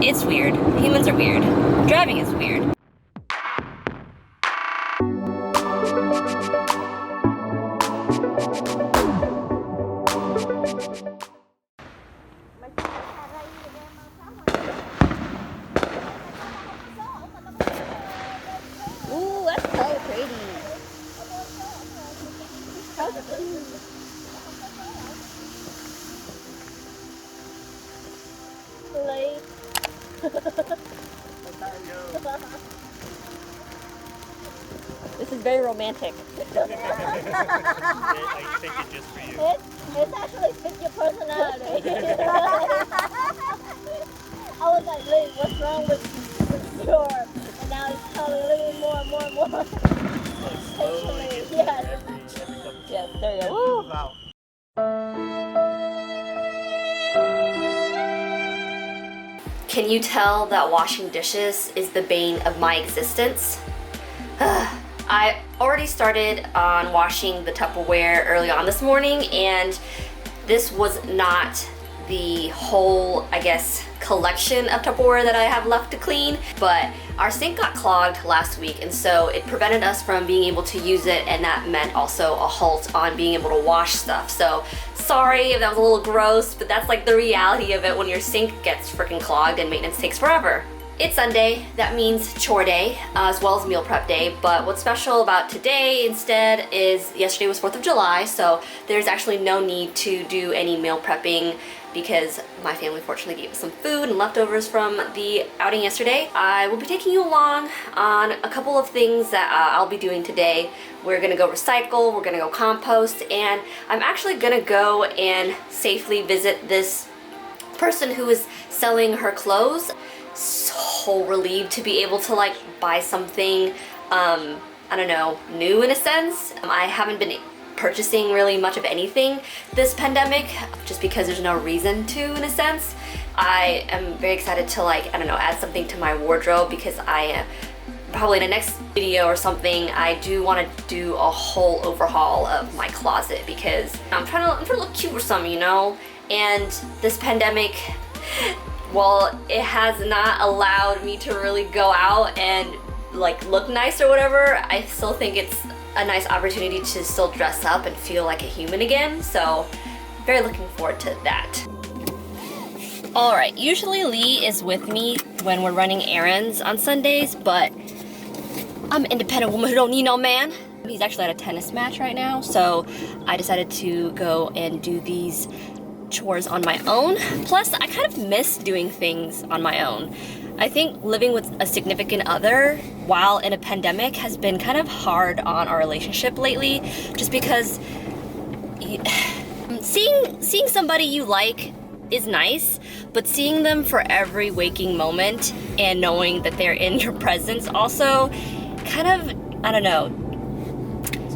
It's weird. Humans are weird. Driving is weird. Ooh, that's so pretty. This is very romantic. I think it just for you. It's actually fits your personality. I was like, Lee, what's wrong with your? And now it's telling Lee more and more and more. Slowly Yes. every couple Yes, there you go. move out. Can you tell that washing dishes is the bane of my existence? I already started on washing the Tupperware early on this morning, and this was not the whole, I guess, collection of Tupperware that I have left to clean, but our sink got clogged last week, and so it prevented us from being able to use it, and that meant also a halt on being able to wash stuff. So sorry if that was a little gross, but that's like the reality of it when your sink gets freaking clogged and maintenance takes forever. It's Sunday, that means chore day, as well as meal prep day, but what's special about today instead is yesterday was 4th of July, so there's actually no need to do any meal prepping because my family fortunately gave us some food and leftovers from the outing yesterday. I will be taking you along on a couple of things that I'll be doing today. We're gonna go recycle, we're gonna go compost, and I'm actually gonna go and safely visit this person who is selling her clothes. So relieved to be able to like buy something, I don't know, new in a sense. I haven't been purchasing really much of anything this pandemic just because there's no reason to, in a sense. I am very excited to like, I don't know, add something to my wardrobe because I probably in the next video or something, I do want to do a whole overhaul of my closet because I'm trying to look cute or something, you know? And this pandemic, well, it has not allowed me to really go out and like look nice or whatever. I still think it's a nice opportunity to still dress up and feel like a human again. So very looking forward to that. All right, usually Lee is with me when we're running errands on Sundays, but I'm an independent woman who don't need no man. He's actually at a tennis match right now, so I decided to go and do these chores on my own. Plus, I kind of miss doing things on my own. I think living with a significant other while in a pandemic has been kind of hard on our relationship lately, just because seeing somebody you like is nice, but seeing them for every waking moment and knowing that they're in your presence also kind of, I don't know,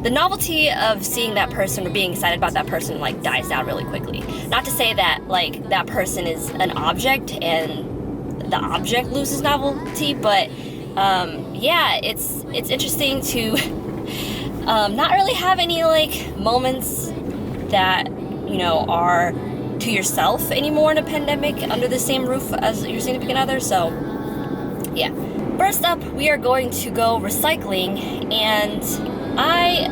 the novelty of seeing that person or being excited about that person like dies down really quickly. Not to say that like that person is an object and the object loses novelty, but yeah, it's interesting to not really have any like moments that, you know, are to yourself anymore in a pandemic under the same roof as your significant other. So yeah, first up we are going to go recycling, and I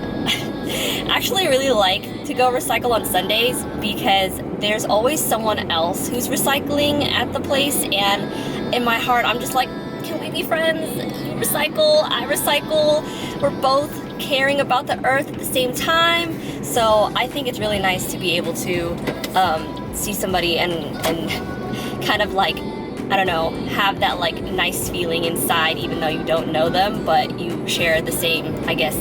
actually really like to go recycle on Sundays because there's always someone else who's recycling at the place, and in my heart I'm just like, can we be friends? You recycle, I recycle, we're both caring about the earth at the same time. So I think it's really nice to be able to see somebody and kind of like, I don't know, have that like nice feeling inside even though you don't know them, but you share the same, I guess,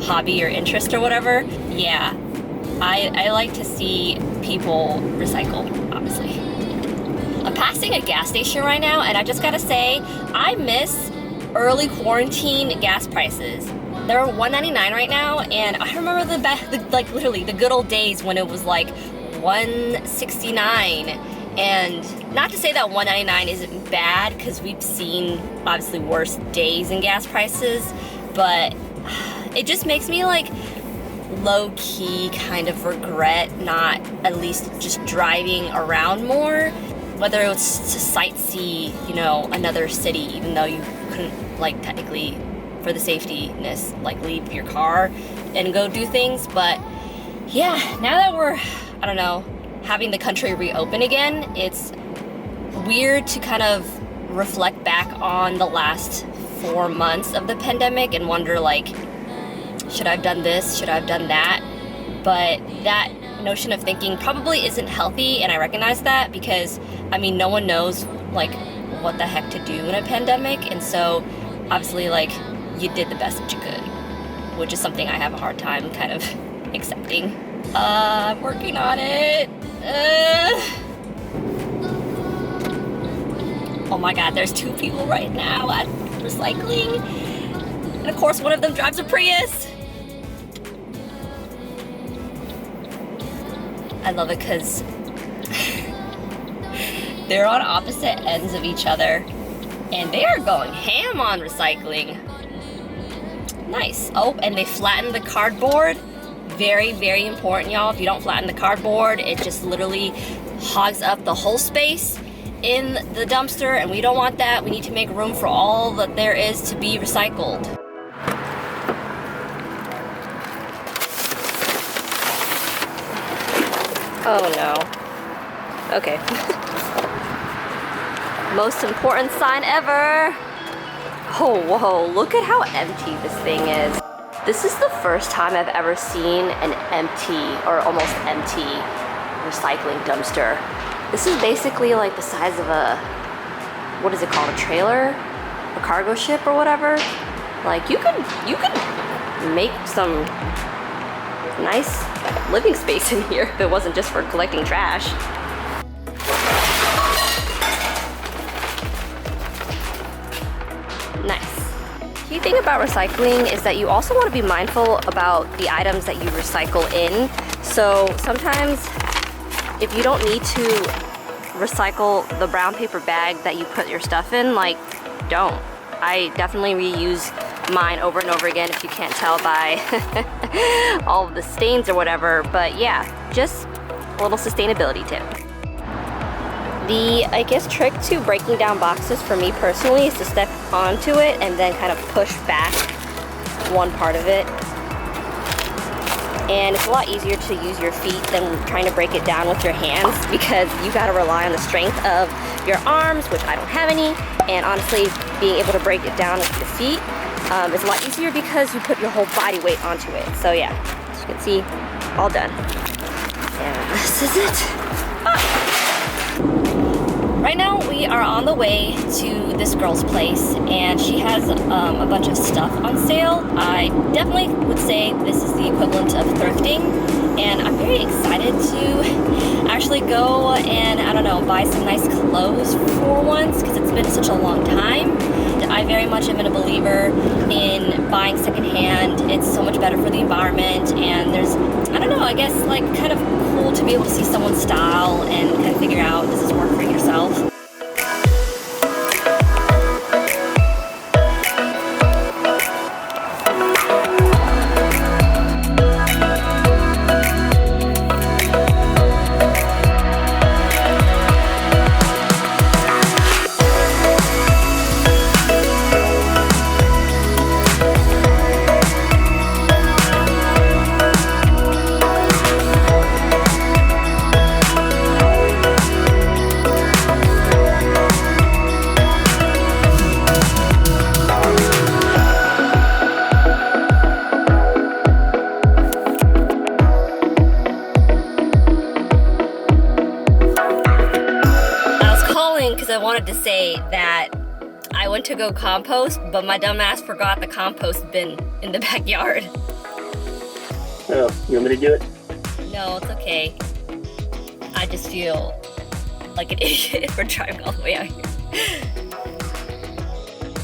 hobby or interest or whatever. Yeah, I like to see people recycle, obviously. I'm passing a gas station right now, and I just gotta say, I miss early quarantine gas prices. They're $1.99 right now, and I remember like literally the good old days when it was like $1.69. And not to say that $1.99 isn't bad, because we've seen obviously worse days in gas prices, but it just makes me like low-key kind of regret not at least just driving around more. whether it was to sightsee, you know, another city, even though you couldn't, like, technically, for the safetyness, like, leave your car and go do things. But yeah, now that we're, I don't know, having the country reopen again, it's weird to kind of reflect back on the last 4 months of the pandemic and wonder, like, should I have done this? Should I have done that? But that notion of thinking probably isn't healthy, and I recognize that because, I mean, no one knows, like, what the heck to do in a pandemic, and so obviously, like, you did the best that you could, which is something I have a hard time kind of accepting. I'm working on it. Oh my god, there's 2 people right now at recycling, and of course one of them drives a Prius. I love it because they're on opposite ends of each other and they are going ham on recycling. Nice. Oh, and they flattened the cardboard. Very, very important, y'all. If you don't flatten the cardboard, it just literally hogs up the whole space in the dumpster, and we don't want that. We need to make room for all that there is to be recycled. Oh no. Okay. Most important sign ever. Oh, whoa, look at how empty this thing is. This is the first time I've ever seen an empty, or almost empty, recycling dumpster. This is basically like the size of a, what is it called, a trailer? A cargo ship or whatever? Like, you could make some nice living space in here if it wasn't just for collecting trash. Nice. The thing about recycling is that you also want to be mindful about the items that you recycle in. So sometimes if you don't need to recycle the brown paper bag that you put your stuff in, like, don't. I definitely reuse mine over and over again, if you can't tell by all of the stains or whatever. But yeah, just a little sustainability tip. The, I guess, trick to breaking down boxes for me personally is to step onto it and then kind of push back one part of it. And it's a lot easier to use your feet than trying to break it down with your hands, because you gotta rely on the strength of your arms, which I don't have any. And honestly, being able to break it down with your feet is a lot easier because you put your whole body weight onto it. So yeah, as you can see, all done. And this is it. Ah. Right now we are on the way to this girl's place, and she has a bunch of stuff on sale. I definitely would say this is the equivalent of thrifting, and I'm very excited to actually go and, I don't know, buy some nice clothes for once, because it's been such a long time. I very much am a believer in buying secondhand. It's so much better for the environment, and there's, I don't know, I guess, like, kind of cool to be able to see someone's style and kind of figure out, does this work for yourself? I wanted to say that I went to go compost, but my dumbass forgot the compost bin in the backyard. Oh, you want me to do it? No, it's okay. I just feel like an idiot for driving all the way out here.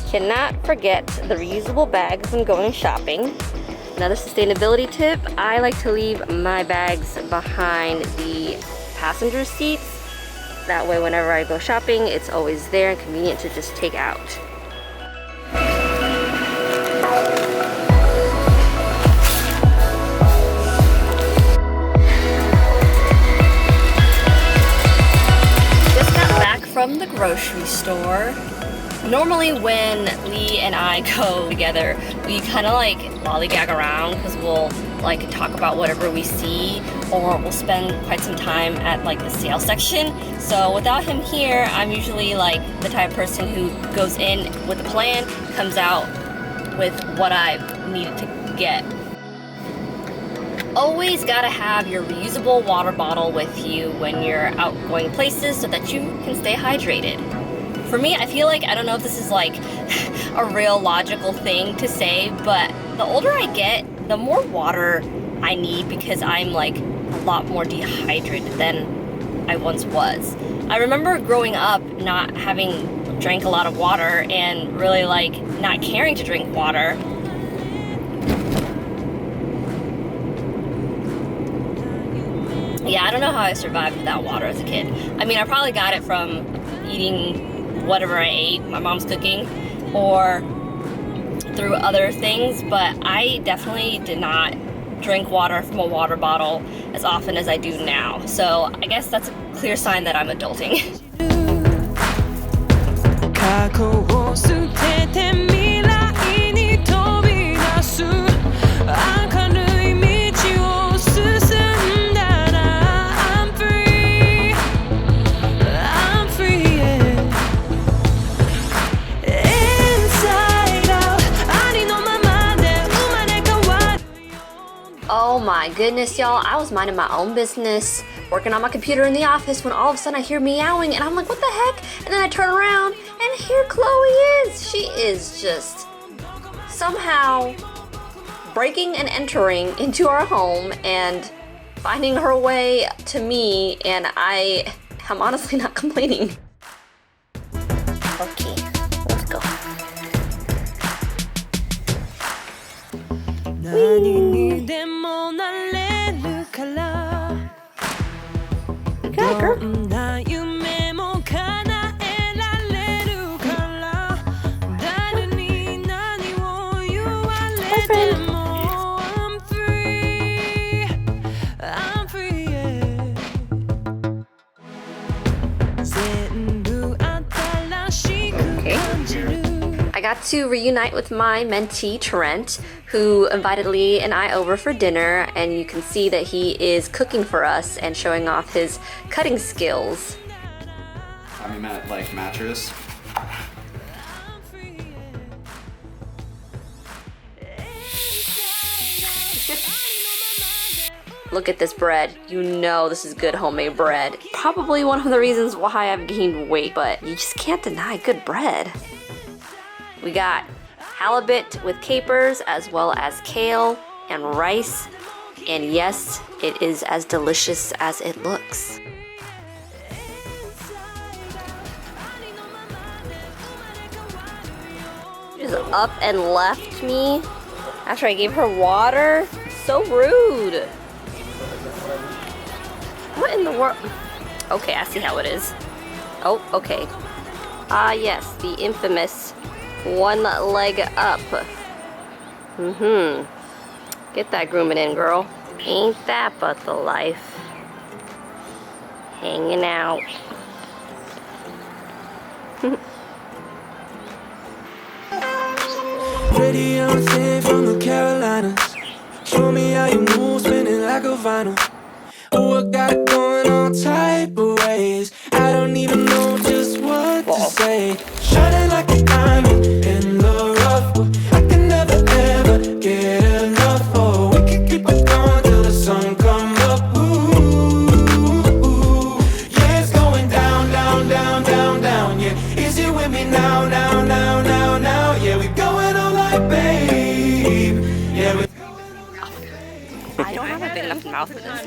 Cannot forget the reusable bags when going shopping. Another sustainability tip, I like to leave my bags behind the passenger seats. That way, whenever I go shopping, it's always there and convenient to just take out. Just got grocery store. Normally when Lee and I go together, we kind of like lollygag around because we'll like talk about whatever we see, or we'll spend quite some time at like the sale section. So without him here, I'm usually like the type of person who goes in with a plan, comes out with what I needed to get. Always gotta have your reusable water bottle with you when you're out going places so that you can stay hydrated. For me, I feel like, I don't know if this is like a real logical thing to say, but the older I get, the more water I need because I'm like a lot more dehydrated than I once was. I remember growing up not having drank a lot of water and really like not caring to drink water. Yeah, I don't know how I survived without water as a kid. I mean, I probably got it from eating whatever I ate, my mom's cooking, or through other things, but I definitely did not drink water from a water bottle as often as I do now. So I guess that's a clear sign that I'm adulting. Oh my goodness, y'all. I was minding my own business, working on my computer in the office when all of a sudden I hear meowing and I'm like, what the heck? And then I turn around and here Chloe is. She is just somehow breaking and entering into our home and finding her way to me, and I am honestly not complaining. Okay, let's go. You got it, girl. I got to reunite with my mentee, Trent, who invited Lee and I over for dinner, and you can see that he is cooking for us and showing off his cutting skills. I'm at like mattress. Look at this bread. You know this is good homemade bread. Probably one of the reasons why I've gained weight, but you just can't deny good bread. We got halibut with capers as well as kale and rice. And yes, it is as delicious as it looks. Just up and left me after I gave her water. So rude. What in the world? Okay, I see how it is. Oh, okay. Ah, yes, the infamous one leg up. Get that grooming in, girl. Ain't that but the life? Hanging out. Pretty young thing from the Carolinas. Show me how you move, spinning like a vinyl. Oh, I got it going all type of ways. I don't even know just what to say. Shining like a diamond in the rough. I can never ever get enough. Oh, we can keep it going till the sun come up. Ooh, yeah, it's going down, down, down, down, down. Yeah, is you with me now, now, now, now, now? Yeah, we going all night, babe. Yeah, we. I don't have a big enough mouth for this.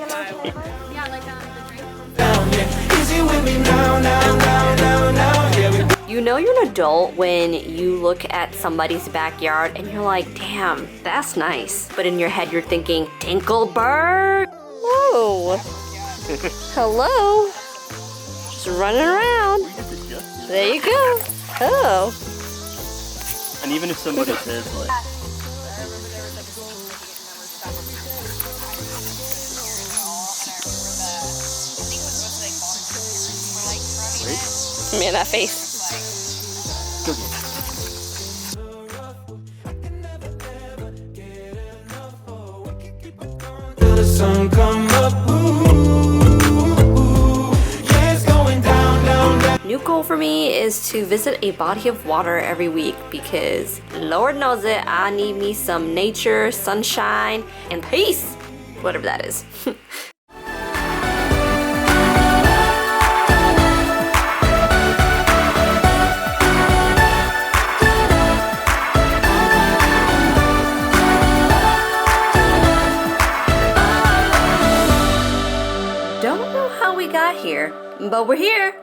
You know you're an adult when you look at somebody's backyard and you're like, damn, that's nice. But in your head you're thinking, Dinkelberg? Whoa. Hello. Just running around. There you go. Oh. And even if somebody says like, Man, that face. Till the sun come up. Yeah, it's going down, down, down. New goal for me is to visit a body of water every week because Lord knows it, I need me some nature, sunshine, and peace, whatever that is. Don't know how we got here, but we're here.